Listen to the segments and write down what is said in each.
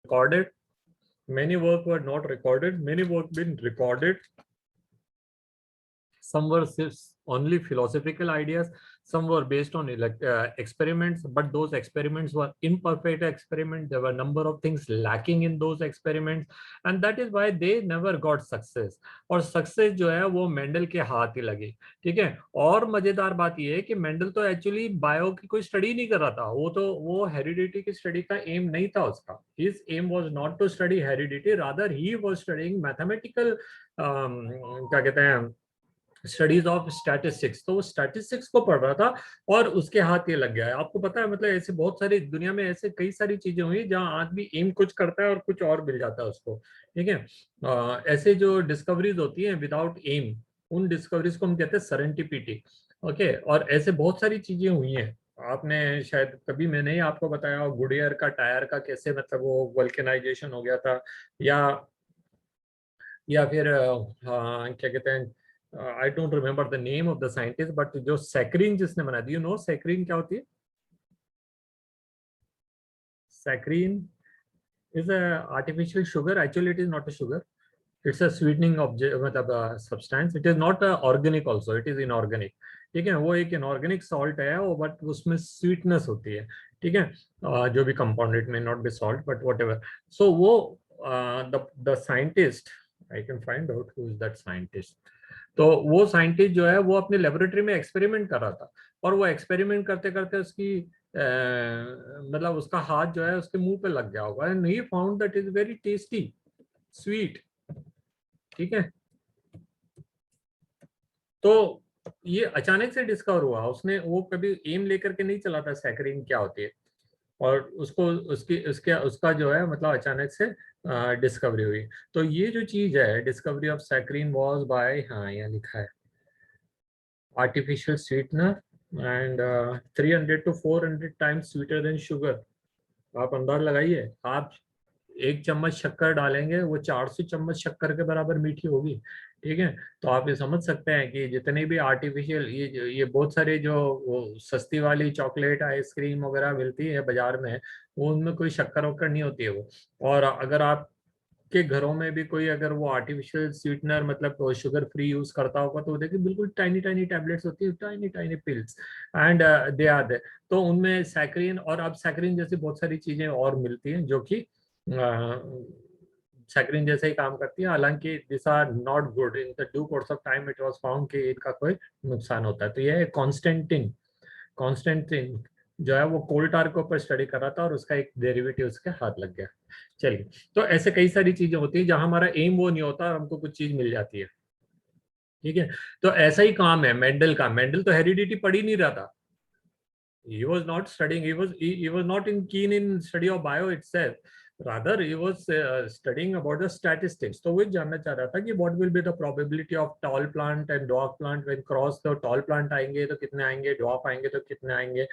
recorded, many work were not recorded, many work been recorded. Some were only philosophical ideas, some were based on experiments, but those experiments were imperfect experiments. There were a number of things lacking in those experiments, and that is why they never got success. और success जो है वो Mendel के हाथ ही लगी, ठीक है। और मजेदार बात ये है कि मेंडल तो एक्चुअली बायो की कोई स्टडी नहीं कर रहा था, वो हेरिडिटी की स्टडी का एम नहीं था उसका। His aim was not to study heredity, rather he was studying mathematical क्या कहते हैं स्टडीज ऑफ स्टैटिस्टिक्स। तो वो स्टैटिस्टिक्स को पढ़ रहा था और उसके हाथ ये लग गया है। आपको पता है, मतलब ऐसे बहुत सारी दुनिया में ऐसे कई सारी चीजें हुई जहां आदमी एम कुछ करता है और कुछ और मिल जाता है उसको, ठीक है। ऐसे जो डिस्कवरीज होती हैं विदाउट एम, उन डिस्कवरीज को हम कहते हैं सेरेंडिपिटी, ओके। और ऐसे बहुत सारी चीजें हुई हैं। आपने शायद कभी, मैंने ही आपको बताया गुडियर का टायर का कैसे मतलब वो वल्केनाइजेशन हो गया था, या फिर क्या कहते हैं, I don't remember the name of the scientist, but जो सैकरीन जिसने बनाया, डू यू नो सैकरीन क्या होती है? Saccharin is a artificial sugar. Actually it is not a sugar, it's a sweetening object, मतलब substance. It is not organic also, it is inorganic, ठीक है। वो एक inorganic salt है वो, बट उसमें sweetness होती है, ठीक है। जो भी compound, it may not be salt but whatever. So वो the scientist, I can find out who is that scientist. तो वो साइंटिस्ट जो है वो अपने लेबोरेटरी में एक्सपेरिमेंट कर रहा था, और वो एक्सपेरिमेंट करते करते उसकी मतलब उसका हाथ जो है उसके मुंह पे लग गया होगा, and he found that is very tasty sweet, ठीक है। तो ये अचानक से डिस्कवर हुआ, उसने वो कभी एम लेकर के नहीं चला था सैकरीन क्या होती है, और उसको उसका जो है मतलब अचानक से डिस्कवरी हुई। तो ये जो चीज है, discovery of saccharin was by, हाँ यहाँ लिखा है, artificial sweetener and 300 to 400 times sweeter than sugar। आप अंदाज लगाइए, आप एक चम्मच शक्कर डालेंगे वो 400 चम्मच शक्कर के बराबर मीठी होगी, ठीक है। तो आप ये समझ सकते हैं कि जितने भी आर्टिफिशियल ये बहुत सारे जो वो सस्ती वाली चॉकलेट आइसक्रीम वगैरह मिलती है बाजार में, वो उनमें कोई शक्कर वक्कर नहीं होती है वो। और अगर आप के घरों में भी कोई अगर वो आर्टिफिशियल स्वीटनर मतलब शुगर फ्री यूज करता होगा, तो देखिए बिल्कुल टाइनी टाइनी टैबलेट्स होती है, tiny tiny pills, and they are they. तो उनमें सैकरीन, और अब सैकरीन जैसी बहुत सारी चीजें और मिलती हैं जो कि सैकरीन जैसे ही काम करती है, हालांकि this are not good. In the due course of time it was found कि इनका कोई नुकसान होता है। तो यह कॉन्स्टेंटिन कॉन्स्टेंटिन जो है वो कोल्टार के ऊपर स्टडी कर रहा था और उसका एक डेरिवेटिव उसके हाथ लग गया। चलिए, तो ऐसे कई सारी चीजें होती है जहां हमारा एम वो नहीं होता और हमको कुछ चीज मिल जाती है, ठीक है। तो ऐसा ही काम है मेंडल का। मेंडल तो हेरिडिटी पढ़ ही नहीं रहा था, he was not studying, he was not keen in study of bio itself, rather he was studying about the statistics। तो वो जानना चाह रहा था कि what will be the probability of tall plant and dwarf plant when cross। तो tall plant आएंगे तो कितने आएंगे, dwarf आएंगे तो कितने आएंगे,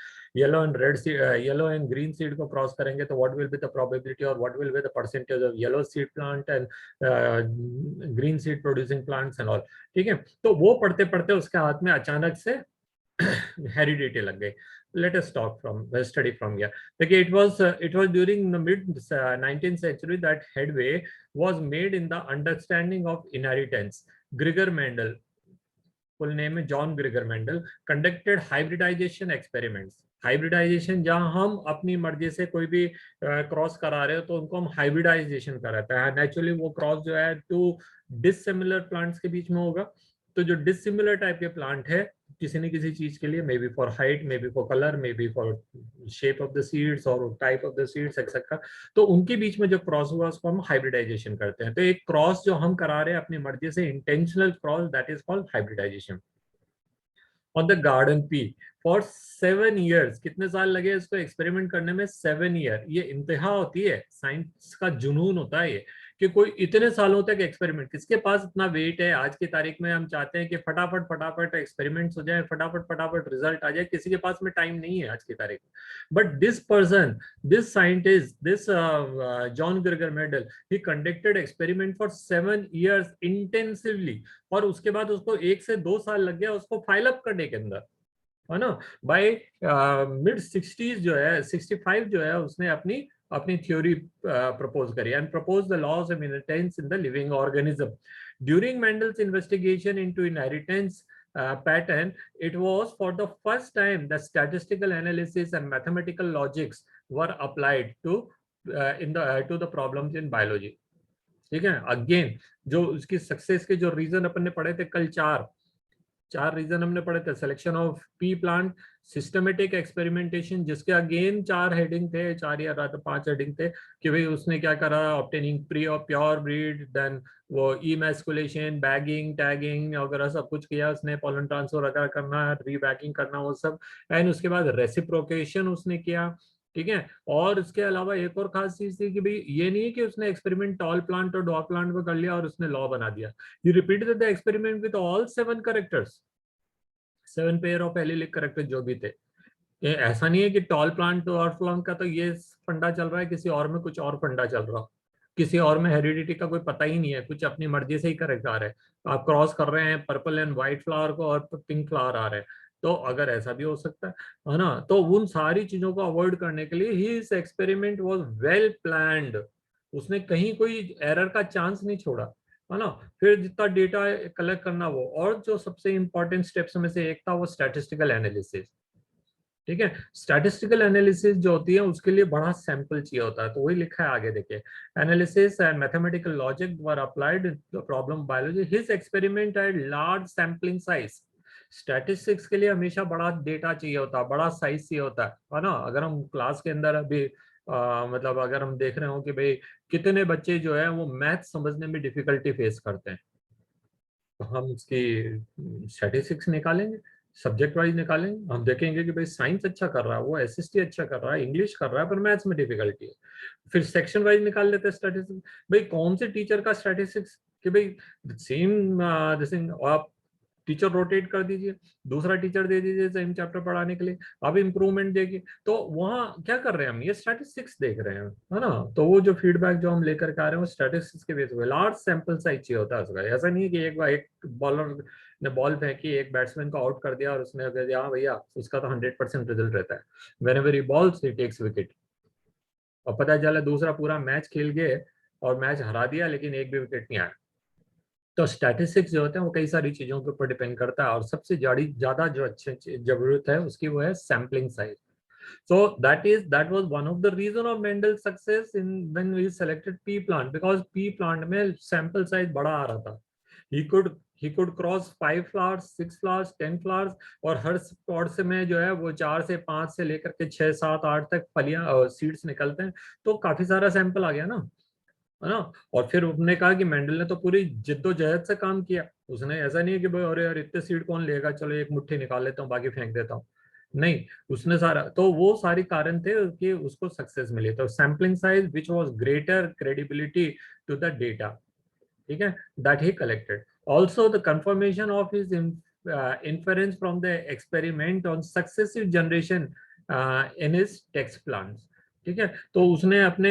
yellow and red seed, yellow and green seed को cross करेंगे तो what will be the probability or what will be the percentage of yellow seed plant and green seed producing plants and all, ठीक है। तो वो पढ़ते पढ़ते उसके हाथ में अचानक से हेरिडिटी लग गई। Let us talk from study from here. Okay, it was during the mid 19th century that headway was made in the understanding of inheritance. Gregor Mendel, full name है John Gregor Mendel, conducted hybridization experiments। Hybridization, जहां हम अपनी मर्जी से कोई भी cross करा रहे हो तो उनको हम हाइब्रिडाइजेशन कराते हैं। नेचुरली वो क्रॉस जो है टू डिसिमिलर प्लांट्स के बीच में होगा। तो जो डिसिमिलर टाइप के प्लांट है किसी न किसी चीज के लिए, maybe for height, maybe for colour, maybe for shape of the seeds और type of the seeds etcetera, तो उनके बीच में जो क्रॉस हुआ उसको हम हाइब्रिडाइजेशन करते हैं। तो एक क्रॉस जो हम करा रहे हैं अपनी मर्जी से, intentional cross, that is called hybridization. On the garden pea for 7 years। कितने साल लगे इसको एक्सपेरिमेंट करने में? 7 year। ये इंतहा होती है, साइंस का जुनून होता है ये, कि कोई इतने सालों तक एक्सपेरिमेंट, किसके पास इतना वेट है। आज की तारीख में हम चाहते हैं कि फटाफट फटाफट एक्सपेरिमेंट्स हो जाए, फटाफट फटाफट रिजल्ट आ जाए, किसी के पास में टाइम नहीं है आज की तारीख में। But this person, this scientist, this John Gregor Mendel, he conducted experiment for 7 years intensively, और उसके बाद उसको 1 से 2 साल लग गया उसको फाइल अप करने के अंदर, है ना। बाय मिड 60s जो है, 65 जो है, उसने अपनी अपनी थ्योरी प्रपोज करी and propose the laws of inheritance in the living organism. During Mendel's investigation into inheritance pattern, it was for the first time the statistical analysis and mathematical logics were applied to to the problems in biology. ठीक है. Again जो उसकी success के जो reason अपन ने पढ़े थे कल, चार रीजन हमने पढ़े थे. Selection of P plant, systematic experimentation जिसके अगेन 4 हेडिंग थे, 4 या 5 हेडिंग थे कि भाई उसने क्या करा, ऑब्टेनिंग प्री और प्योर ब्रीड, देन वो इमेस्कुलेशन, बैगिंग, टैगिंग वगैरह सब कुछ किया उसने, पोलन ट्रांसफर वगैरह करना, रीबैगिंग करना, वो सब. एंड उसके बाद रेसिप्रोकेशन उसने किया. ठीक है. और इसके अलावा एक और खास चीज थी कि भाई ये नहीं है कि उसने एक्सपेरिमेंट टॉल प्लांट और डॉग प्लांट में कर लिया और उसने लॉ बना दिया. He repeated the experiment with all 7 characters, 7 pair of allylic character जो भी थे. ये ऐसा नहीं है कि टॉल प्लांट और प्लांट का तो ये फंडा चल रहा है, किसी और में कुछ और फंडा चल रहा, किसी और में हेरिडिटी का कोई पता ही नहीं है, कुछ अपनी मर्जी से ही करेक्ट आ रहा है. आप क्रॉस कर रहे हैं पर्पल एंड व्हाइट फ्लावर को और पिंक फ्लावर आ रहे हैं, तो अगर ऐसा भी हो सकता है ना. तो उन सारी चीजों को अवॉइड करने के लिए his experiment was well planned. उसने कहीं कोई एरर का चांस नहीं छोड़ा, है ना. फिर जितना डेटा कलेक्ट करना वो, और जो सबसे इंपॉर्टेंट स्टेप्स में से एक था वो स्टैटिस्टिकल एनालिसिस. ठीक है. स्टैटिस्टिकल एनालिसिस जो होती है उसके लिए बड़ा सैंपल चाहिए होता है, तो वही लिखा है आगे देखिए. Analysis and mathematical logic were applied the problem biology. His experiment had large sampling size. Statistics के लिए हमेशा बड़ा डेटा चाहिए होता है, बड़ा साइज चाहिए होता है ना. अगर हम क्लास के अंदर अभी मतलब अगर हम देख रहे हो कि भाई कितने बच्चे जो है वो मैथ समझने में डिफिकल्टी फेस करते हैं, तो हम उसकी स्टैटिस्टिक्स निकालेंगे, सब्जेक्ट वाइज निकालेंगे. हम देखेंगे कि भाई साइंस अच्छा कर रहा है, वो एसएसटी अच्छा कर रहा है, इंग्लिश कर रहा है, पर मैथ्स में डिफिकल्टी है. फिर सेक्शन वाइज निकाल लेते हैं स्टैटिस्टिक्स. भाई कौन से टीचर का स्टैटिस्टिक्स कि भाई सेम दिस आप टीचर रोटेट कर दीजिए, दूसरा टीचर दे दीजिए सेम चैप्टर पढ़ाने के लिए, अब इम्प्रूवमेंट देखिए. तो वहाँ क्या कर रहे हैं हम, ये स्टैटिस्टिक्स देख रहे हैं, है ना. तो वो जो फीडबैक जो हम लेकर के आ रहे हैं वो स्टैटिस्टिक्स के बेस पे, लार्ज सैंपल साइज चाहिए होता है उसका. ऐसा नहीं है कि एक बॉलर ने बॉल फेंकी, एक बैट्समैन को आउट कर दिया और उसने कह दिया हाँ भैया उसका तो 100% रिजल्ट रहता है, whenever he bowls he takes wicket. और पता चला दूसरा पूरा मैच खेल गए और मैच हरा दिया लेकिन एक भी विकेट नहीं आया. तो स्टैटिस्टिक्स जो होते हैं वो कई सारी चीजों के ऊपर डिपेंड करता है, और सबसे ज्यादा जो अच्छी जरूरत है उसकी वो है sampling size. So that was one of the reason of Mendel's success in when we selected pea plant, because pea plant में sample size बड़ा आ रहा था. He could cross 5 flowers, 6 flowers, 10 flowers, और हर पॉट से में जो है वो 4 से 5 से लेकर के 6, 7, 8 तक फलियां सीड्स निकलते हैं. तो काफी सारा सैंपल आ गया ना, है ना. और फिर उसने कहा कि मेंडल ने तो पूरी जिद्दोजहद से काम किया. उसने ऐसा नहीं है कि भाई अरे यार इतने सीड कौन लेगा, चलो एक मुट्ठी निकाल लेता हूँ बाकी फेंक देता हूँ. नहीं, उसने सारा, तो वो सारी कारण थे कि उसको सक्सेस मिली. तो sampling size which was greater credibility to the data, ठीक है, that he collected. Also the confirmation of his inference from the experiment on successive generation in his text plants. ठीक है. तो उसने अपने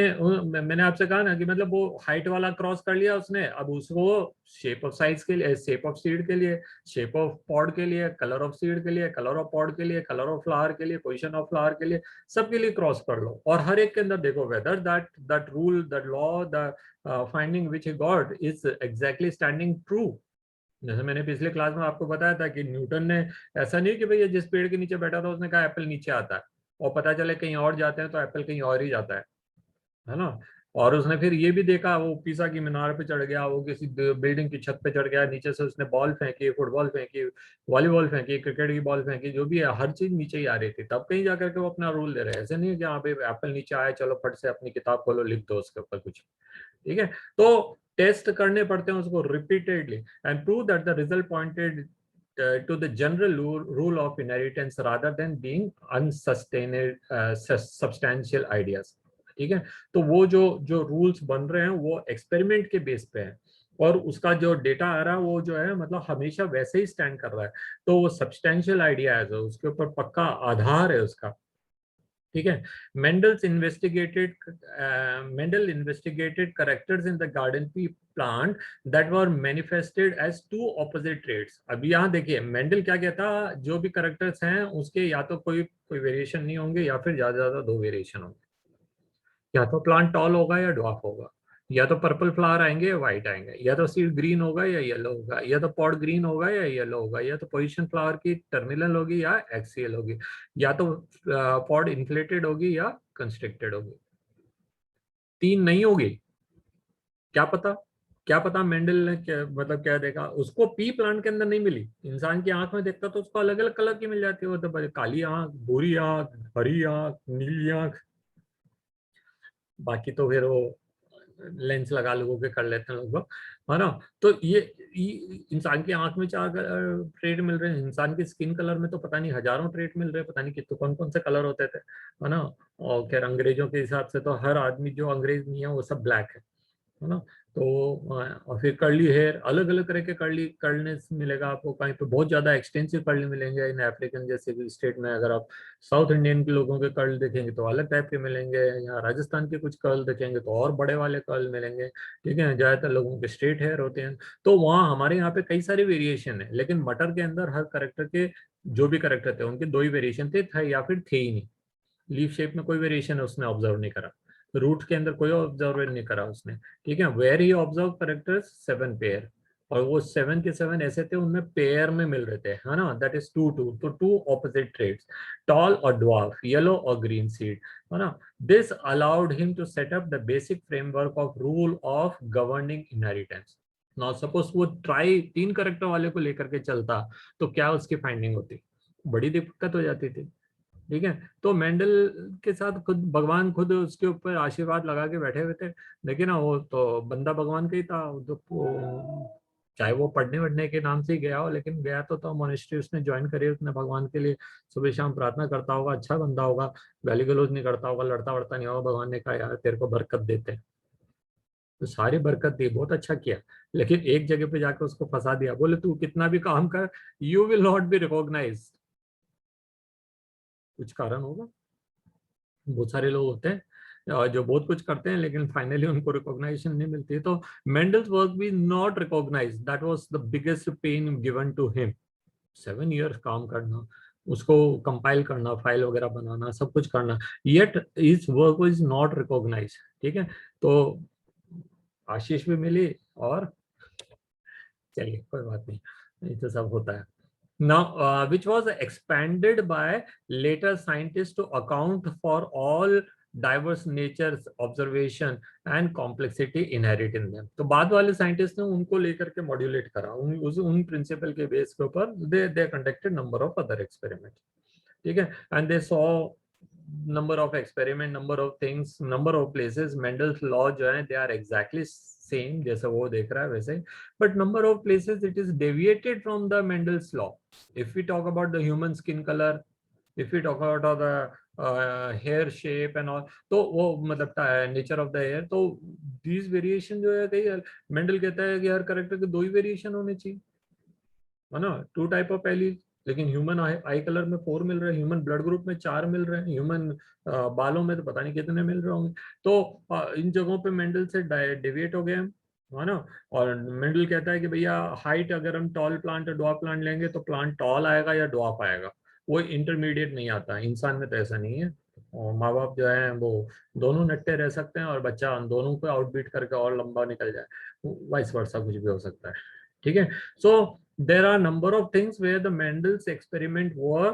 मैंने आपसे कहा ना कि मतलब वो हाइट वाला क्रॉस कर लिया उसने, अब उसको शेप ऑफ साइज के लिए, शेप ऑफ सीड के लिए, शेप ऑफ पॉड के लिए, कलर ऑफ सीड के लिए, कलर ऑफ पॉड के लिए, कलर ऑफ फ्लावर के लिए, पोजीशन ऑफ फ्लावर के लिए, सबके लिए क्रॉस कर लो. और हर एक के अंदर देखो whether that rule, that law, the finding which he got is exactly standing true. जैसे मैंने पिछले क्लास में आपको बताया था कि न्यूटन ने ऐसा नहीं कि भैया जिस पेड़ के नीचे बैठा था उसने कहा एप्पल नीचे आता है, और पता चले कहीं और जाते हैं तो एप्पल कहीं और ही जाता है ना. और उसने फिर ये भी देखा, वो पीसा की मीनार पे चढ़ गया, वो किसी बिल्डिंग की छत पे चढ़ गया, नीचे से उसने बॉल फेंकी, फुटबॉल फेंकी, वॉलीबॉल फेंकी, क्रिकेट की बॉल फेंकी, जो भी है हर चीज नीचे ही आ रही थी, तब कहीं जाकर के वो अपना रूल दे रहे हैं. ऐसे नहीं है कि हाँ भाई एप्पल नीचे आया चलो फट से अपनी किताब खोलो लिख दो उसके ऊपर कुछ. ठीक है. तो टेस्ट करने पड़ते हैं उसको repeatedly and prove that the result pointed to the general rule of inheritance rather than being substantial ideas. ठीक है. तो वो जो रूल्स बन रहे हैं वो एक्सपेरिमेंट के बेस पे है, और उसका जो डेटा आ रहा है वो जो है मतलब हमेशा वैसे ही स्टैंड कर रहा है. तो वो सब्सटेंशियल आइडिया है, उसके ऊपर पक्का आधार है उसका. ठीक है. Mendel investigated characters in the garden pea plant that were manifested as two opposite traits. अब यहाँ देखिए मेंडल क्या कहता, जो भी कैरेक्टर्स हैं उसके या तो कोई वेरिएशन नहीं होंगे या फिर ज्यादा 2 वेरिएशन होंगे. या तो प्लांट टॉल होगा या ड्वार्फ होगा, या तो पर्पल फ्लावर आएंगे या व्हाइट आएंगे, या तो सीड ग्रीन होगा या येलो होगा, या तो पॉड ग्रीन होगा या येलो होगा, या तो पोजीशन फ्लावर की टर्मिनल होगी या एक्सियल होगी, या तो पॉड इन्फ्लेटेड होगी या कंस्ट्रिक्टेड होगी। तीन नहीं होगी। क्या पता, क्या पता मेंडल ने क्या मतलब क्या देखा, उसको पी प्लांट के अंदर नहीं मिली, इंसान की आंख में देखता तो उसको अलग अलग कलर की मिल जाती है, वो तो काली आंख, भूरी आंख, हरी आंख, नीली आंख। बाकी तो फिर वो लेंस लगा लोगों के कर लेते हैं लोग, है ना। तो ये इंसान की आंख में 4 ट्रेट मिल रहे हैं, इंसान की स्किन कलर में तो पता नहीं हजारों ट्रेट मिल रहे हैं, पता नहीं कितने कौन कौन से कलर होते थे, है ना। और खैर अंग्रेजों के हिसाब से तो हर आदमी जो अंग्रेज नहीं है वो सब ब्लैक है ना। तो और फिर कर्ली हेयर, अलग अलग तरह के कर्लनेस मिलेगा आपको, कहीं पे बहुत ज्यादा एक्सटेंसिव कर्ल मिलेंगे इन अफ्रीकन जैसे भी स्टेट में, अगर आप साउथ इंडियन के लोगों के कर्ल देखेंगे तो अलग टाइप के मिलेंगे, यहाँ राजस्थान के कुछ कर्ल देखेंगे तो और बड़े वाले कर्ल मिलेंगे, ठीक है। ज्यादातर लोगों के स्ट्रेट हेयर होते हैं। तो वहाँ हमारे यहाँ पे कई सारी वेरिएशन है, लेकिन मटर के अंदर हर करेक्टर के जो भी करेक्टर थे उनके 2 ही वेरिएशन थे या फिर थे ही नहीं। लीफ शेप में कोई वेरिएशन उसने ऑब्जर्व नहीं करा, रूट के अंदर कोई ऑब्जर्व नहीं करा उसने, ठीक है। Where he observe characters 7 pair, और वो 7 के 7 ऐसे थे उनमें पेयर में मिल रहे थे, है ना। दैट इज 2 2, तो 2 ऑपोजिट ट्रेड्स, टॉल और ड्वार्फ, येलो और ग्रीन सीड, है ना। This allowed him to set up the basic framework of rule of governing inheritance. Now suppose वो ट्राई 3 करेक्टर वाले को लेकर के चलता तो क्या उसकी फाइंडिंग होती, बड़ी दिक्कत हो जाती थी, ठीक है। तो मेंडल के साथ खुद भगवान खुद उसके ऊपर आशीर्वाद लगा के बैठे हुए थे, लेकिन ना वो तो बंदा भगवान का ही था, चाहे वो पढ़ने वढ़ने के नाम से ही गया हो, लेकिन गया तो मोनेस्ट्री उसने ज्वाइन करी, उसने भगवान के लिए सुबह शाम प्रार्थना करता होगा, अच्छा बंदा होगा, गाली गलौज नहीं करता होगा, लड़ता वड़ता नहीं होगा, भगवान ने कहा यार तेरे को बरकत देते हैं, तो सारी बरकत दी, बहुत अच्छा किया। लेकिन एक जगह पे जाकर उसको फंसा दिया, बोले तू कितना भी काम कर, you will not be recognise. कुछ कारण होगा, बहुत सारे लोग होते हैं जो बहुत कुछ करते हैं लेकिन फाइनली उनको रिकॉग्नाइजेशन नहीं मिलती, तो Mendel's work be not recognise, that was the biggest pain given to him. 7 years काम करना, उसको कंपाइल करना, फाइल वगैरह बनाना, सब कुछ करना, yet is work is not recognise, ठीक है। तो आशीष भी मिली, और चलिए कोई बात नहीं, ये तो सब होता है। Now, which was expanded by later scientists to account for all diverse natures, observation and complexity inherent in them. तो बाद वाले साइंटिस्ट ने उनको लेकर के मॉड्यूलेट करा, उन प्रिंसिपल के बेस के ऊपर they conducted number of other experiment, ठीक है। And they saw number of experiment, number of things, number of places, Mendel's law जो है दे आर एग्जैक्टली सेम जैसा वो देख रहा है वैसे, but number of places it is deviated from the Mendel's law. if we talk about the human skin color, if we talk about the hair shape and all, तो वो मतलब nature of the hair, तो these variation जो है कहीं Mendel कहता है कि हर करेक्टर के 2 ही वेरिएशन होने चाहिए, है ना, 2 टाइप ऑफ एलीज। लेकिन ह्यूमन आई कलर में 4 मिल रहे हैं, ह्यूमन ब्लड ग्रुप में 4 मिल रहे हैं, ह्यूमन बालों में तो पता नहीं कितने मिल रहे होंगे। तो इन जगहों पे मेंडल से डेविएट हो गए हम, है ना। और मेंडल कहता है कि भैया हाइट अगर हम टॉल प्लांट और ड्वार्फ प्लांट लेंगे तो प्लांट टॉल आएगा या ड्वार्फ आएगा, वो इंटरमीडिएट नहीं आता, इंसान में तो ऐसा नहीं है। और माँ बाप जो है वो दोनों नट्टे रह सकते हैं और बच्चा दोनों को आउटबीट करके और लंबा निकल जाए, वाइस वर्सा कुछ भी हो सकता है, ठीक है। सो there are number of things where the Mendel's experiment were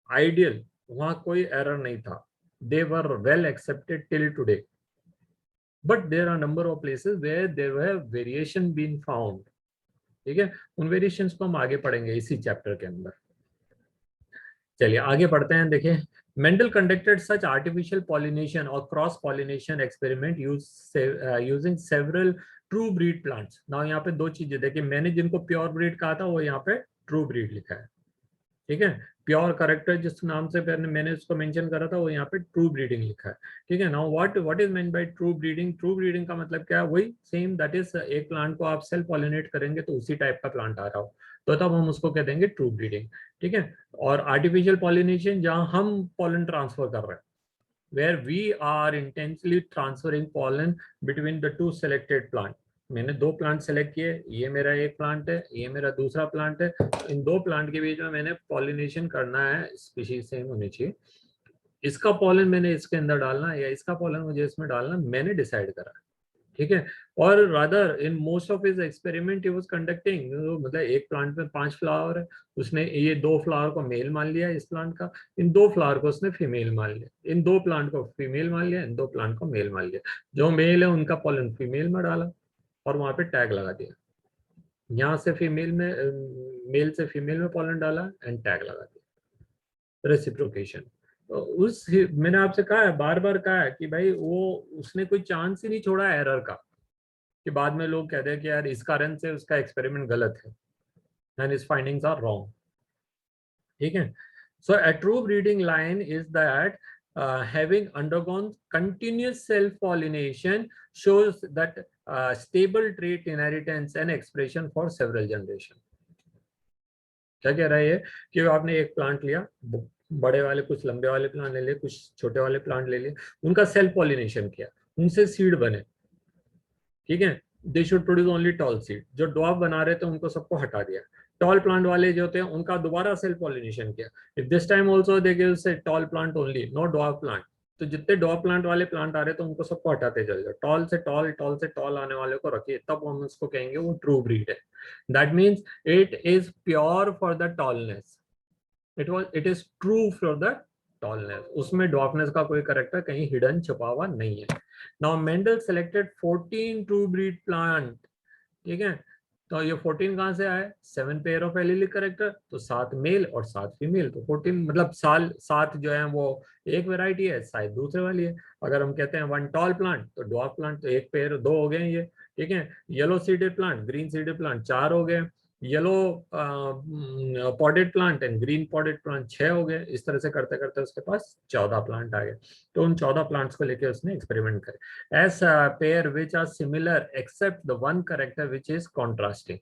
ideal, वहां कोई error नहीं था, they were well accepted till today, but there are number of places where there were variation being found, ठीक है। उन वेरिएशंस को हम आगे पढ़ेंगे इसी चैप्टर के अंदर। चलिए आगे पढ़ते हैं, देखिए Mendel conducted such artificial pollination or cross pollination experiment using several true breed plants। now यहाँ पे 2 चीजें देखिए, मैंने जिनको प्योर ब्रीड कहा था वो यहाँ पे ट्रू ब्रीड लिखा है, ठीक है। प्योर करेक्टर जिस नाम से मैंने उसको मेंशन करा था वो यहाँ पे ट्रू ब्रीडिंग लिखा है, ठीक है। Now what is meant by true breeding, true breeding का मतलब क्या है, वही सेम, दैट इज एक प्लांट को आप सेल्फ पॉलिनेट करेंगे तो उसी टाइप का प्लांट आ रहा हो तो तब हम उसको कह देंगे ट्रू ब्रीडिंग, ठीक है। और आर्टिफिशियल पॉलिनेशन जहां हम पॉलन ट्रांसफर कर रहे हैं, where we are intensely transferring pollen between the 2 selected plant। मैंने 2 प्लांट सेलेक्ट किए, ये मेरा एक प्लांट है, ये मेरा दूसरा प्लांट है, इन 2 प्लांट के बीच में मैंने पॉलिनेशन करना है, स्पीशीज सेम होनी चाहिए, इसका पॉलन मैंने इसके अंदर डालना या इसका पॉलन मुझे इसमें डालना, मैंने डिसाइड करा, ठीक है। और rather in most of his experiment he was conducting, मतलब एक प्लांट में 5 फ्लावर है, उसने ये 2 फ्लावर को मेल मान लिया इस प्लांट का, इन 2 फ्लावर को उसने फीमेल मान लिया, इन 2 प्लांट को फीमेल मान लिया, इन 2 प्लांट को मेल मान लिया, जो मेल है उनका पॉलन फीमेल में डाला और वहां पे टैग लगा दिया, यहाँ से फीमेल में मेल से फीमेल में पॉलन डाला एंड टैग लगा दिया, रेसिप्रोकेशन। तो उस मैंने आपसे कहा है, बार बार कहा है कि भाई वो उसने कोई चांस ही नहीं छोड़ा एरर का, कि बाद में लोग कहते हैं कि यार इस कारण से उसका एक्सपेरिमेंट गलत है and his findings are wrong, ठीक है। So a true breeding line is that having undergone continuous self pollination shows that stable trait inheritance and expression for several generation। क्या कह रहा है ये, कि आपने एक प्लांट लिया, बड़े वाले कुछ लंबे वाले प्लांट ले लिए, कुछ छोटे वाले प्लांट ले लिए, उनका सेल्फ पॉलिनेशन किया, उनसे सीड बने, ठीक है। They should produce only tall seed, जो ड्वार्फ बना रहे थे उनको सबको हटा दिया, टॉल प्लांट वाले जो थे उनका दोबारा सेल्फ पॉलिनेशन किया, if this time also they give say tall plant only, no dwarf plant, तो जितने ड्वार्फ प्लांट वाले प्लांट आ रहे थे उनको सबको हटाते चल जाओ, टॉल से टॉल, टॉल से टॉल आने वाले को रखिए, तब हम उसको कहेंगे वो ट्रू ब्रीड है। That means it is pure for the tallness, it is true for the tallness, उसमें डॉर्फनेस का कोई करेक्टर कहीं हिडन छुपा हुआ नहीं है। Now Mendel selected 14 true breed plant, ठीक है। तो ये 14 कहां से आए, 7 पेयर ऑफ एलिलिक करेक्टर, तो 7 मेल और 7 फीमेल, तो 14 मतलब 7 जो है वो एक वेराइटी है, शायद दूसरे वाली है। अगर हम कहते हैं 1 टॉल प्लांट तो डॉर्फ प्लांट तो एक पेयर, 2 हो गए ये, ठीक है। Yellow seeded plant, green seeded plant 4 हो गए, yellow podded plant and green podded plant 6 हो गए, इस तरह से करते करते उसके पास 14 प्लांट आ गए। तो उन 14 प्लांट्स को लेके उसने एक्सपेरिमेंट करे, as pair which are similar except the one character which is contrasting,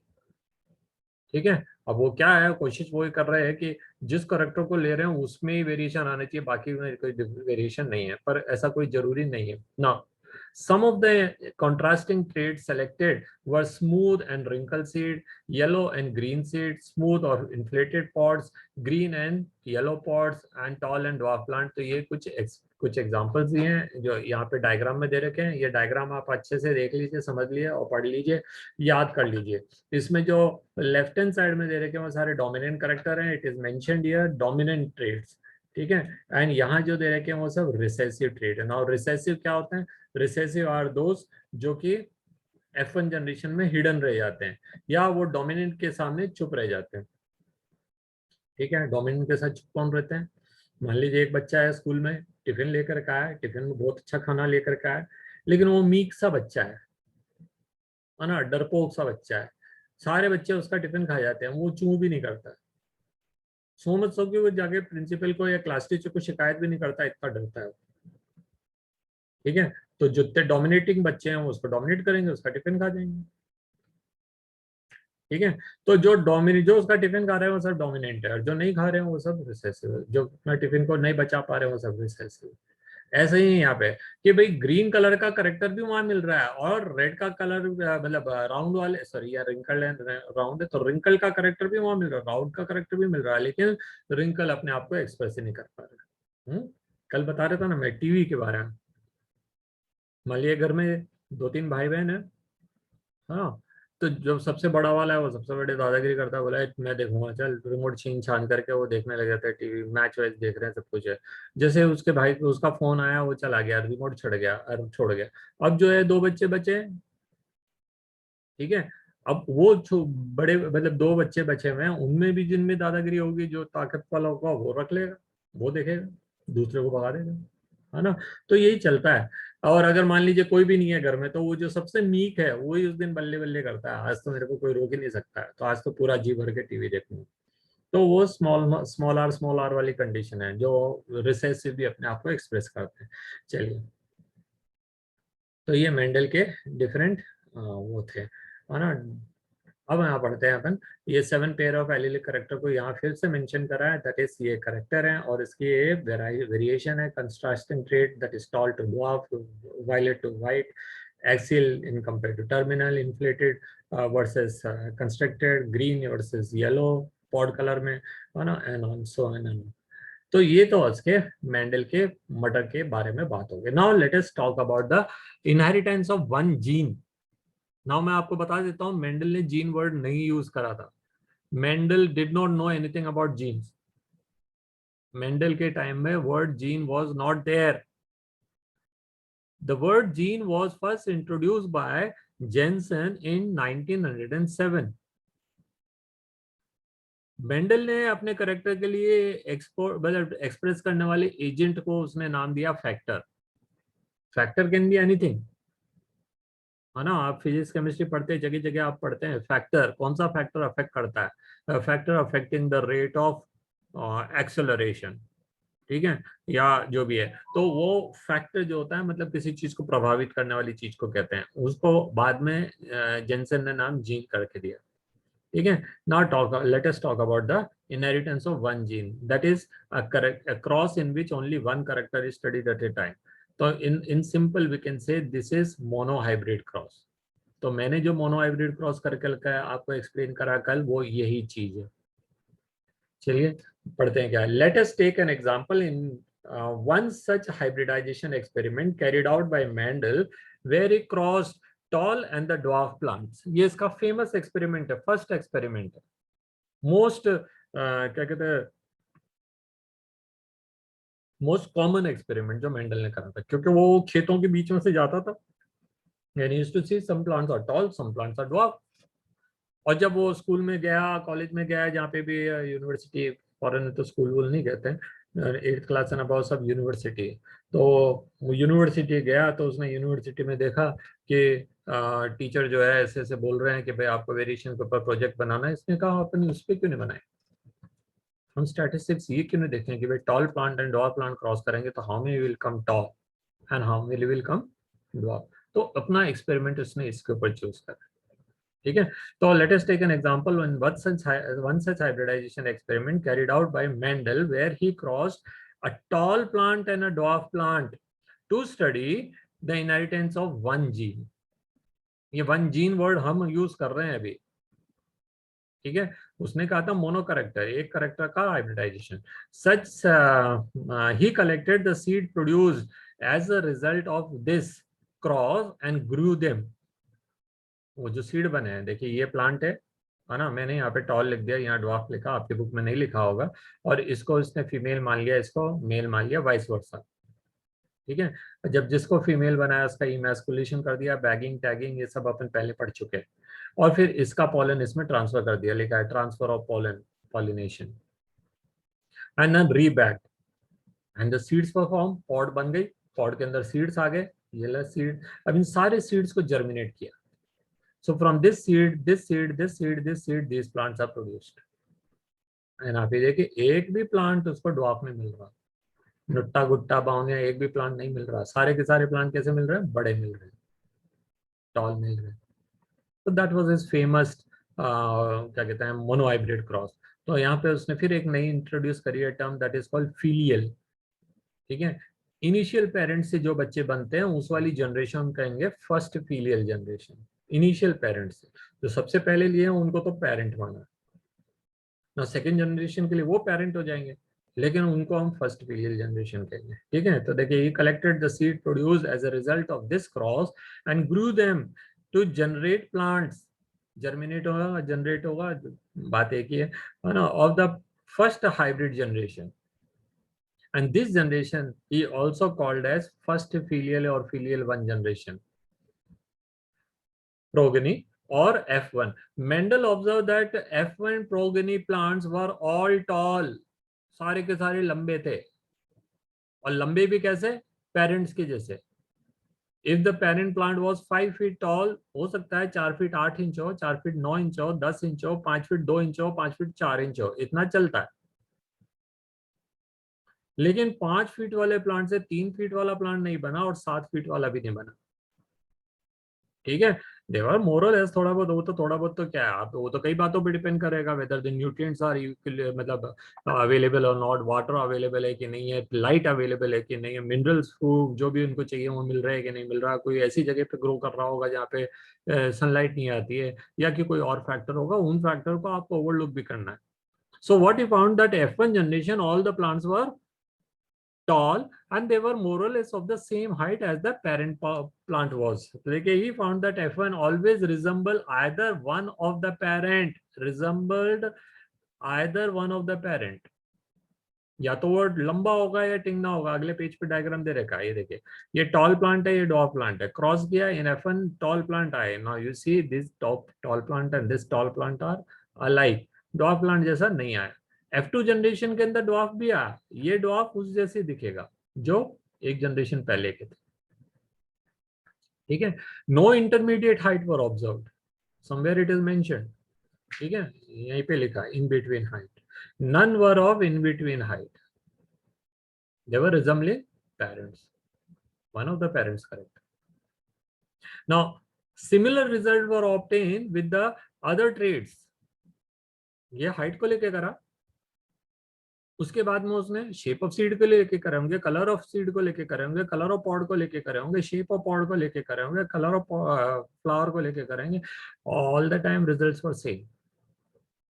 ठीक है। अब वो क्या है, कोशिश वो कर रहे हैं कि जिस करेक्टर को ले रहे हैं उसमें ही वेरिएशन आना चाहिए, बाकी में कोई वेरिएशन नहीं है, पर ऐसा कोई जरूरी नहीं है ना। Some of the contrasting traits selected were smooth and wrinkle seed, yellow and green seed, smooth or inflated pods, green and yellow pods, and tall and dwarf plant। तो ये कुछ एग्जांपल्स दिए हैं जो यहाँ पे डायग्राम में दे रखे हैं। ये डायग्राम आप अच्छे से देख लीजिए, समझ लीजिए और पढ़ लीजिए, याद कर लीजिए। इसमें जो लेफ्ट हैंड साइड में दे रखे हैं वो सारे डोमिनेंट करेक्टर हैं, it is mentioned here dominant traits, ठीक है। एंड यहाँ जो दे रखे हैं वो सब रिसेसिव ट्रेट है। नाउ रिसेसिव क्या होते हैं, रिसेसिव आर दोस जो कि F1 जनरेशन में हिडन रह जाते हैं या वो डोमिनेंट के सामने चुप रह जाते हैं, ठीक है। डोमिनेंट के साथ चुप कौन रहते हैं, मान लीजिए एक बच्चा है स्कूल में, टिफिन लेकर का है, टिफिन में बहुत अच्छा खाना लेकर का है, लेकिन वो मीक सा बच्चा है ना, डरपोक सा बच्चा है, सारे बच्चे उसका टिफिन खा जाते हैं, वो चूं भी नहीं करता, सो मच सो कि वो जाके प्रिंसिपल को या क्लास टीचर को शिकायत भी नहीं करता, इतना डरता है, ठीक है। तो जितने डोमिनेटिंग बच्चे हैं वो उसको डोमिनेट करेंगे, उसका टिफिन खा जाएंगे, ठीक है। तो जो उसका टिफिन खा रहे हैं वो सब डोमिनेंट है, और जो नहीं खा रहे हैं वो सब रिसेसिव है, जो अपना टिफिन को नहीं बचा पा रहे हैं वो सब रिसेसिव। ऐसे ही यहाँ पे कि भाई ग्रीन कलर का करेक्टर भी वहां मिल रहा है और रेड का कलर मतलब राउंड वाले, सॉरी यार रिंकल एंड राउंड है, तो रिंकल का करेक्टर भी वहां मिल रहा है, राउंड का करेक्टर भी मिल रहा है, लेकिन रिंकल अपने आप को एक्सप्रेस ही नहीं कर पा रहा। कल बता रहा था ना मैं टीवी के बारे में, मान लिया घर में 2-3 भाई बहन है, हाँ, तो जो सबसे बड़ा वाला है वो सबसे बड़े दादागिरी करता है, बोला मैं देखूंगा, चल रिमोट छीन छान करके वो देखने लग जाता है, टीवी मैच वैच देख रहे हैं, सब कुछ है। जैसे उसके भाई को उसका फोन आया, वो चला गया, रिमोट छोड़ गया। अब जो है 2 बच्चे बचे, ठीक है। अब वो बड़े मतलब 2 बच्चे बचे हुए हैं, उनमें भी जिनमें दादागिरी होगी, जो ताकत वाला होगा वो रख लेगा, वो देखेगा, दूसरे को भगा देगा, है ना। तो यही चलता है। और अगर मान लीजिए कोई भी नहीं है घर में, तो वो जो सबसे मीक है वो ही उस दिन बल्ले बल्ले करता है, आज तो मेरे को कोई रोक ही नहीं सकता है, तो आज तो पूरा जी भर के टीवी देखूंगा। तो वो स्मॉल आर वाली कंडीशन है जो रिसेसिव भी अपने आप को एक्सप्रेस करते हैं। चलिए, तो ये मेंडल के डिफरेंट वो थे, है ना। अब यहाँ पढ़ते हैं अपन, ये 7 पेयर ऑफ एलिलिक करेक्टर को यहाँ फिर से मेंशन करा है, दैट इज ये करेक्टर है और इसकी ये वेरिएशन है, contrasting trait, that is tall to dwarf, violet to white, axial in compare to terminal, inflated versus constructed, green versus yellow pod colour में, है ना, and on so and on. तो ये तो उसके मेंडल के मटर के बारे में बात हो गई. Now let us talk about the inheritance of one gene. Now मैं आपको बता देता हूं, मेंडल ने जीन वर्ड नहीं यूज करा था. Mendel did not know anything about genes. Mendel के टाइम में word gene was not there. The word gene was first introduced by Jensen in 1907. Mendel ने अपने करेक्टर के लिए एक्सप्रेस करने वाले एजेंट को उसने नाम दिया factor. Factor can be anything, है ना. आप फिजिक्स केमिस्ट्री पढ़ते हैं, जगह जगह आप पढ़ते हैं फैक्टर. कौन सा फैक्टर अफेक्ट करता है? Factor affecting the rate of acceleration, ठीक है, या जो भी है. तो वो फैक्टर जो होता है, मतलब किसी चीज को प्रभावित करने वाली चीज को कहते हैं. उसको बाद में जेंसन ने नाम जीन करके दिया. ठीक है. Now let us talk about the inheritance of one gene, that is a cross in which only one character is studied at a time. तो in simple we can say this is monohybrid cross. तो मैंने जो monohybrid cross करके आपको explain करा कल, वो यही चीज है. चलिए पढ़ते हैं क्या. Let us take an example in one such hybridization experiment carried out by Mendel where he crossed tall and the dwarf plants. ये इसका फेमस एक्सपेरिमेंट है, फर्स्ट एक्सपेरिमेंट है, मोस्ट क्या कहते हैं, मोस्ट कॉमन एक्सपेरिमेंट जो मेंडल ने करा था, क्योंकि वो खेतों के बीच में से जाता था. And he used to see some plants are tall, some plants are dwarf. और जब वो स्कूल में गया, कॉलेज में गया, जहाँ पे भी यूनिवर्सिटी, फॉरेन में तो स्कूल वूल नहीं कहते हैं, 8th क्लास एंड अबाउ सब यूनिवर्सिटी. तो वो यूनिवर्सिटी गया तो उसने यूनिवर्सिटी में देखा कि टीचर जो है ऐसे ऐसे बोल रहे हैं कि भाई आपको वेरिएशन के ऊपर प्रोजेक्ट बनाना है. इसने कहा अपने उस पर क्यों नहीं बनाए, हम स्टैटिस्टिक्स ये क्यों नहीं देखें कि भाई tall plant and dwarf plant cross करेंगे तो how many will come tall and how many will come dwarf. तो अपना एक्सपेरिमेंट उसने इसके ऊपर चूज करा. ठीक है. तो let us take an example in one such hybridization experiment carried out by Mendel where he crossed a tall plant and a dwarf plant to study the inheritance of one gene. ये one gene word हम use कर रहे हैं अभी. ठीक है. उसने कहा था मोनो करेक्टर, एक करेक्टर का hybridization. Such he collected the seed produced as a result of this cross and grew them. वो जो सीड बने हैं, देखिए ये प्लांट है ना, मैंने यहाँ पे टॉल लिख दिया, यहाँ ड्वार्फ लिखा, आपकी बुक में नहीं लिखा होगा. और इसको इसने फीमेल मान लिया, इसको मेल मान लिया, वाइस वर्सा. ठीक है. जब जिसको फीमेल बनाया उसका इमैस्कुलेशन कर दिया, बैगिंग टैगिंग ये सब अपन पहले पढ़ चुके हैं. और फिर इसका पॉलन इसमें ट्रांसफर कर दिया, लिखा है transfer of pollen, pollination, and then rebag and the seeds for form. Pod बन गई, पॉड के अंदर सीड्स आ गए, ये सीड. अब इन सारे सीड्स को जर्मिनेट किया. So from this seed, this seed, this seed, this seed, these plants are produced. And आप ये देखिए एक भी प्लांट उसको ड्वार्फ में मिल रहा, नुट्टा गुट्टा बाउनिया एक भी प्लांट नहीं मिल रहा. सारे के सारे प्लांट कैसे मिल रहे हैं? बड़े मिल रहे हैं, टॉल मिल रहे हैं. तो दैट वाज हिज फेमस क्या कहते हैं, मोनोहाइब्रिड क्रॉस. तो यहाँ पे उसने फिर एक नई इंट्रोड्यूस करी है term, that is called filial. ठीक है. इनिशियल पेरेंट्स से जो बच्चे बनते हैं उस वाली जनरेशन कहेंगे first filial generation. Initial parents से जो सबसे पहले लिए हैं उनको तो पेरेंट माना ना. सेकेंड जनरेशन के लिए वो पेरेंट हो जाएंगे, लेकिन उनको हम फर्स्ट फीलियल जनरेशन कहेंगे. ठीक है. तो देखिए, he collected the seed produced as a result of this cross and grew them to generate plants. Germinate होगा, जनरेट होगा, बात एक ही है ना, of the first hybrid generation. And this generation he also called as first filial or filial one generation, progeny or F1. Mendel observed that F1 progeny plants were all tall. सारे के सारे लंबे थे, और लंबे भी कैसे? पेरेंट्स के जैसे. If the parent plant was 5 feet tall, हो सकता है 4 फीट 8 इंच हो, 4 फीट 9 इंच हो, 10 इंच हो, 5 फीट 2 इंच हो, 5 फीट 4 इंच हो, इतना चलता है. लेकिन 5 फीट वाले प्लांट से 3 फीट वाला प्लांट नहीं बना, और 7 फीट वाला भी नहीं बना. ठीक है. देवर मोरल है थोड़ा बहुत, वो तो थोड़ा बहुत तो क्या है, आप वो तो कई बातों पे डिपेंड करेगा, वेदर द न्यूट्रिएंट्स आर मतलब अवेलेबल और नॉट, वाटर अवेलेबल है कि नहीं है, लाइट अवेलेबल है कि नहीं है, मिनरल्स फूड जो भी उनको चाहिए वो मिल रहा है कि नहीं मिल रहा, कोई ऐसी जगह पे ग्रो कर रहा होगा जहाँ पे सनलाइट नहीं आती है, या कि कोई और फैक्टर होगा, उन फैक्टर को आपको ओवरलुक भी करना है. So what he found that F1 generation all the plants were tall, and they were more or less of the same height as the parent plant was. Like he found that F1 always resembled either one of the parent, या तो वो लंबा होगा या टिंगना होगा. अगले page पे diagram दे रखा है, ये देखिए, ये टॉल प्लांट है, ये डॉर्फ प्लांट है, क्रॉस किया, इन F1 टॉल प्लांट आए. Now you see this tall plant and this tall plant are alike. Dwarf plant जैसा नहीं आया. F2 जनरेशन के अंदर डॉर्फ भी आया. ये डॉर्फ उस जैसे दिखेगा जो एक जनरेशन पहले के थे. ठीक है. No intermediate height were observed, somewhere it is mentioned. ठीक है, यहीं पे लिखा in between height. None were of in between height. They were resembling parents. One of the parents, correct. Now, similar results were obtained with the other traits. ये height को लेके करा, उसके बाद में उसने शेप ऑफ सीड को लेके करे होंगे, कलर ऑफ सीड को लेके करे होंगे, कलर ऑफ पॉड को लेके करे होंगे, शेप ऑफ पॉड को लेके करे होंगे, कलर ऑफ फ्लावर को लेके करेंगे. All the time results were same.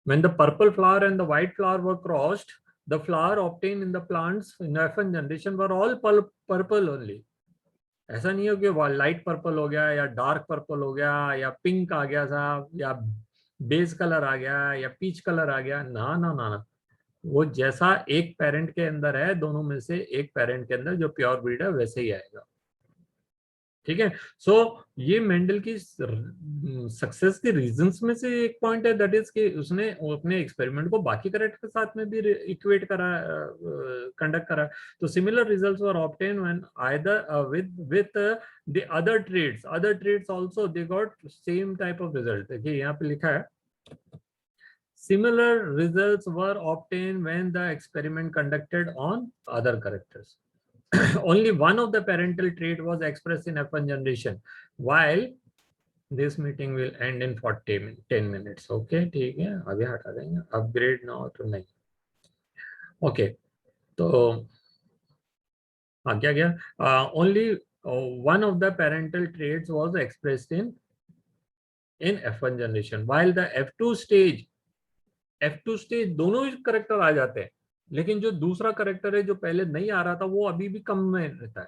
When the purple flower and the white flower were crossed, the flower obtained in the plants in F1 generation were all purple only. ऐसा नहीं हो कि light purple हो गया या dark purple हो गया या पिंक आ गया साहब या बेस कलर आ गया या पीच कलर आ गया. ना ना ना ना, वो जैसा एक पेरेंट के अंदर है, दोनों में से एक पेरेंट के अंदर जो प्योर ब्रीड है वैसे ही आएगा. ठीक है. सो ये मेंडल की सक्सेस के रीजंस में से एक पॉइंट है, दैट इज कि उसने अपने एक्सपेरिमेंट को बाकी करेक्ट के साथ में भी इक्वेट करा, कंडक्ट करा. तो similar results were obtain when either with the other trades also they got same type of result. देखिए यहाँ पे लिखा है, similar results were obtained when the experiment conducted on other characters. Only one of the parental trait was expressed in F1 generation. While this meeting will end in 10 minutes. Okay, ठीक है, आगे हटा देंगे. Upgrade now to 9. Okay, तो हाँ क्या गया? Only one of the parental traits was expressed in F1 generation. While the F2 stage दोनों ही करेक्टर आ जाते हैं, लेकिन जो दूसरा करेक्टर है जो पहले नहीं आ रहा था वो अभी भी कम में रहता है.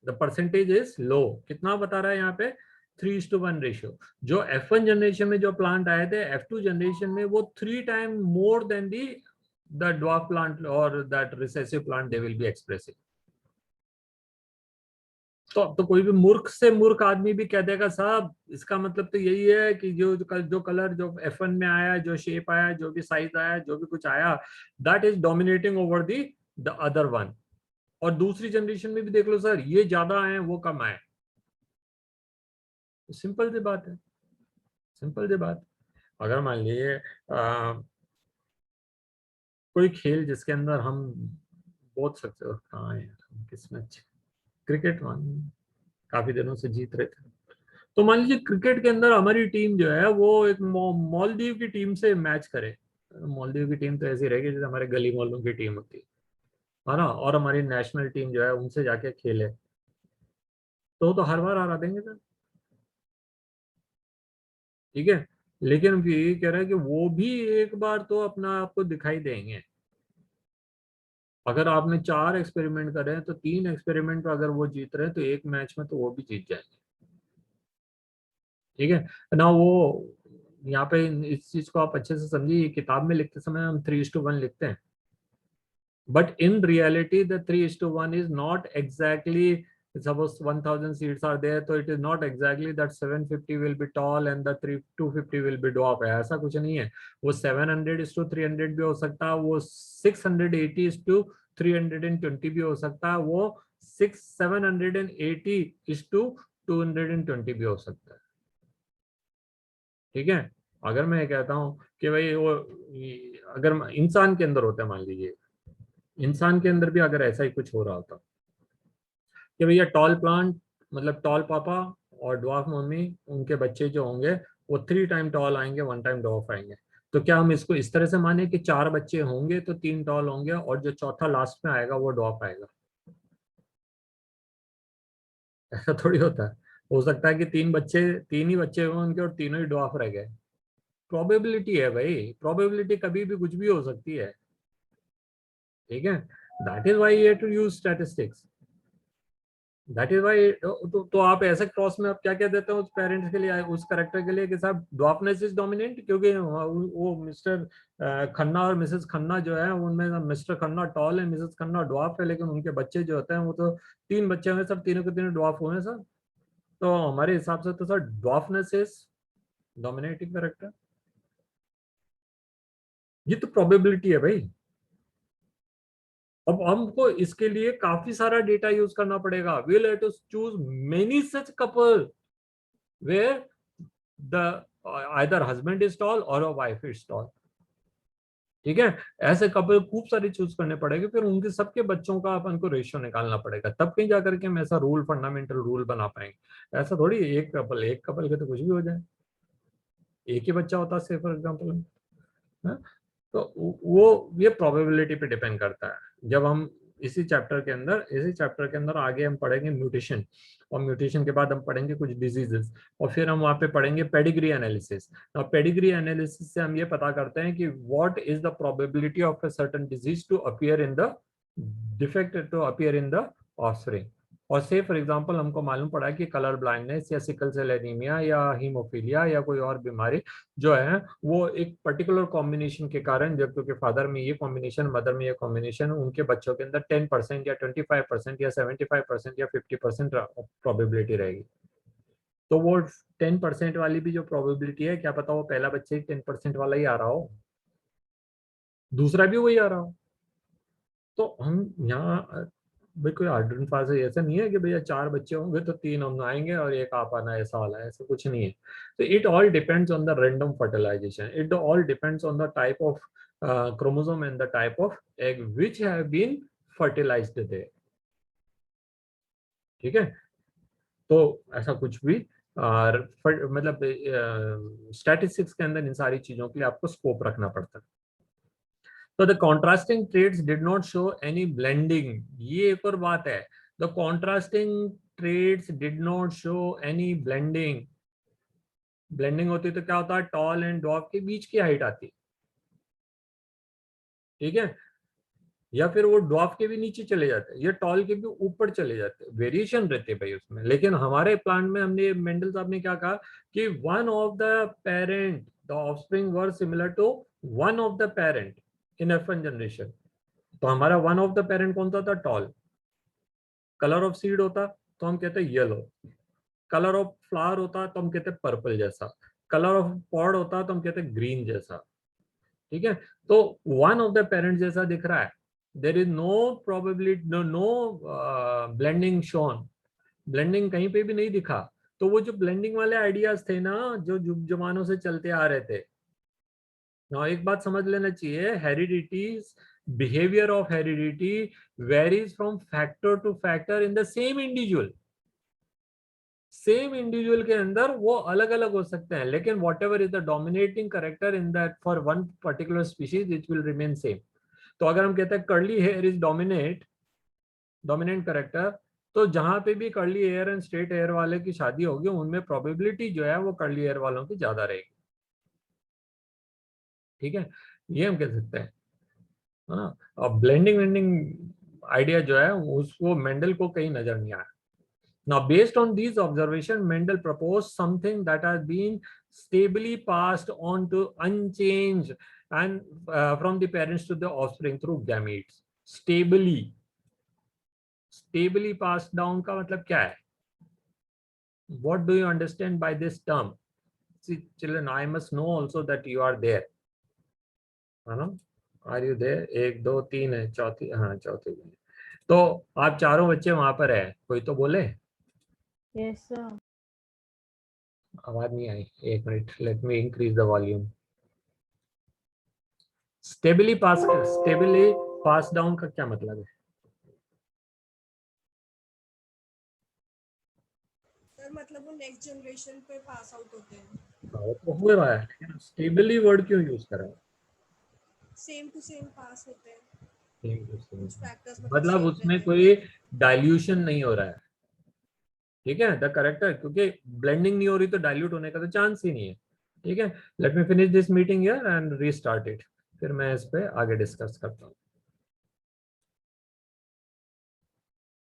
The percentage is low. कितना बता रहा है यहाँ पे? 3:1 रेशियो. जो F1 जनरेशन में जो प्लांट आए थे, F2 जनरेशन में वो 3 time more than the dwarf plant और that recessive plant they will be expressive. तो अब तो कोई भी मूर्ख से मूर्ख आदमी भी कह देगा साहब इसका मतलब तो यही है कि जो कलर जो F1 में आया, जो शेप आया, जो भी साइज आया, जो भी कुछ आया, that is dominating over the other one. और दूसरी जनरेशन में भी देख लो सर, ये ज्यादा आए वो कम आए. सिंपल सी बात है, सिंपल सी बात. अगर मान लीजिए कोई खेल जिसके अंदर हम बहुत सकते हो, कहाँ है किसमें अच्छे, क्रिकेट मान काफी दिनों से जीत रहे थे. तो मान लीजिए क्रिकेट के अंदर हमारी टीम जो है वो एक मालदीव की टीम से मैच करे. मालदीव की टीम तो ऐसी रहेगी जैसे हमारे गली मोहल्लों की टीम होती है ना, और हमारी नेशनल टीम जो है उनसे जाके खेले, तो हर बार हरा देंगे सर. ठीक है. लेकिन ये कह रहा है कि वो भी एक बार तो अपना आपको दिखाई देंगे. अगर आपने 4 एक्सपेरिमेंट करे हैं तो 3 एक्सपेरिमेंट में अगर वो जीत रहे हैं तो एक मैच में तो वो भी जीत जाएंगे. ठीक है ना. वो यहाँ पे इस चीज को आप अच्छे से समझिए. किताब में लिखते समय हम 3:1 लिखते हैं, but in reality the 3:1 is not exactly. Suppose 1000 seeds are there, so it is not exactly that 750 will be tall and the 250 will be dwarf. ऐसा कुछ नहीं है. वो 700:300 भी हो सकता है, वो 680:320 भी हो सकता है, वो 780:220 भी हो सकता है. ठीक है. अगर मैं कहता हूं कि भाई वो अगर इंसान के अंदर होता है, मान लीजिए इंसान के अंदर भी अगर ऐसा ही कुछ हो रहा होता कि भैया टॉल प्लांट मतलब टॉल पापा और ड्वार्फ मम्मी, उनके बच्चे जो होंगे वो 3 टाइम टॉल आएंगे, 1 टाइम ड्वार्फ आएंगे, तो क्या हम इसको इस तरह से माने कि 4 बच्चे होंगे तो 3 टॉल होंगे और जो चौथा लास्ट में आएगा वो ड्वार्फ आएगा? ऐसा थोड़ी होता है. हो सकता है कि 3 ही बच्चे हुए उनके और तीनों ही ड्वार्फ रह गए. प्रोबेबिलिटी है भाई, प्रोबेबिलिटी कभी भी कुछ भी हो सकती है. ठीक है. That is why you have to use statistics, that is why. तो आप ऐसे क्रॉस में आप क्या क्या देते हो उस पेरेंट्स के लिए, उस करेक्टर के लिए कि साहब ड्वार्फनेस इज डोमिनेंट, क्योंकि वो मिस्टर खन्ना और मिसेस खन्ना जो है उनमें मिस्टर खन्ना टॉल है, मिसेस खन्ना ड्वार्फ है, लेकिन उनके बच्चे जो होते हैं वो तो 3 बच्चे हुए सब, तीनों के तीनों ड्वार्फ हुए हैं सर। तो हमारे हिसाब से तो sir dwarfness is dominating character. ये तो प्रोबेबिलिटी है भाई। अब हमको इसके लिए काफी सारा डेटा यूज करना पड़ेगा। we'll have to choose many such couple where the either husband is tall or a wife is tall, ठीक है। ऐसे कपल खूब सारी चूज करने पड़ेंगे, फिर उनके सबके बच्चों का अपन को रेशियो निकालना पड़ेगा, तब कहीं जाकर के हम ऐसा रूल, फंडामेंटल रूल बना पाएंगे। ऐसा थोड़ी एक कपल के तो कुछ भी हो जाए, एक ही बच्चा होता है फॉर एग्जाम्पल, तो वो ये प्रोबेबिलिटी पे डिपेंड करता है। जब हम इसी चैप्टर के अंदर आगे हम पढ़ेंगे म्यूटेशन, और म्यूटेशन के बाद हम पढ़ेंगे कुछ डिजीजेस, और फिर हम वहाँ पे पढ़ेंगे पेडिग्री एनालिसिस। और पेडिग्री एनालिसिस से हम ये पता करते हैं कि what is the probability of a certain disease to appear in the defect, to appear in the offspring. और से फॉर एग्जांपल हमको मालूम पड़ा कि कलर ब्लाइंडनेस या सिकल सेल एनीमिया या हीमोफीलिया या कोई और बीमारी जो है वो एक पर्टिकुलर कॉम्बिनेशन के कारण, जब क्योंकि फादर में ये कॉम्बिनेशन, मदर में ये कॉम्बिनेशन, उनके बच्चों के अंदर 10% या 25% या 75% या 50% प्रोबेबिलिटी रहेगी। तो वो 10% वाली भी जो प्रोबेबिलिटी है, क्या पता वो पहला बच्चे 10% वाला ही आ रहा हो, दूसरा भी वही आ रहा हो। तो हम यहाँ भाई कोई हार्ड एंड फास्ट ऐसा नहीं है कि भैया 4 बच्चे होंगे तो 3 हम आएंगे और एक आप आना, ऐसा वाला है, ऐसा कुछ नहीं है। तो it all depends on the random fertilisation, it all depends on the type of chromosome and the type of egg which have been fertilised there, ठीक है। तो ऐसा कुछ भी मतलब स्टैटिस्टिक्स के अंदर इन सारी चीजों के लिए आपको स्कोप रखना पड़ता है। तो the contrasting traits did not show any blending, ये एक और बात है। The contrasting traits did not show any blending. Blending होती तो क्या होता है, टॉल एंड डॉर्फ के बीच की हाइट आती, ठीक है, या फिर वो डॉर्फ के भी नीचे चले जाते हैं, या टॉल के भी ऊपर चले जाते हैं, वेरिएशन रहते हैं भाई उसमें। लेकिन हमारे प्लांट में हमने, मेंडल साहब ने क्या कहा कि one of the parent, the offspring were similar to one of the parent in F1 generation. तो हमारा वन ऑफ द पेरेंट कौन सा था, टॉल। कलर ऑफ सीड होता तो हम कहते हैं येलो, कलर ऑफ फ्लावर होता तो हम कहते हैं पर्पल जैसा, कलर ऑफ पॉड होता तो हम कहते हैं ग्रीन जैसा, ठीक है। तो वन ऑफ द पेरेंट्स जैसा दिख रहा है, there is no probability, no blending shown, blending कहीं पे भी नहीं दिखा। तो वो जो ब्लेंडिंग वाले आइडियाज थे ना, जो जुग जमानों से चलते आ रहे थे ना, एक बात समझ लेना चाहिए, heredity, behaviour of heredity varies from factor to factor in the same individual. Same individual के अंदर वो अलग अलग हो सकते हैं, लेकिन whatever is the dominating character in that for one particular species it will remain same. तो अगर हम कहते हैं curly hair is dominant character, तो जहां पे भी curly hair and straight hair वाले की शादी होगी उनमें प्रोबेबिलिटी जो है वो कर्ली हेयर वालों की ज्यादा रहेगी, ठीक है। ये हम कह सकते हैं, है ना। अब ब्लेंडिंग वेंडिंग आइडिया जो है उसको मेंडल को कहीं नजर नहीं आया। Now, based on these observations, Mendel proposed something that has been stably passed on to unchanged and from the parents to the offspring through gametes. Stably passed down का मतलब क्या है? What do you understand by this term? See, children, I must know also that you are there. है ना? Are you there? 1 2 3 है, चौथी, हाँ चौथी। तो आप चारों बच्चे वहां पर है, कोई तो बोले। Yes, sir. आवाज नहीं आई, 1 minute, let me increase the volume. Stably pass down का क्या मतलब है? सर मतलब वो नेक्स्ट जनरेशन पे पास आउट होते हैं। वो तो हो रहा है, लेकिन स्टेबली वर्ड क्यों यूज कर रहा है? सेम टू सेम पास होते हैं, Same to same. कुछ फैक्टर्स मतलब मतलब सेम उसमें रहते हैं। कोई डाइल्यूशन नहीं हो रहा है, ठीक है, द करेक्टर, क्योंकि ब्लेंडिंग नहीं हो रही तो डाइल्यूट होने का तो चांस ही नहीं है, ठीक है। Let me finish this meeting here and restart it, फिर मैं इस पे आगे डिस्कस करता हूँ।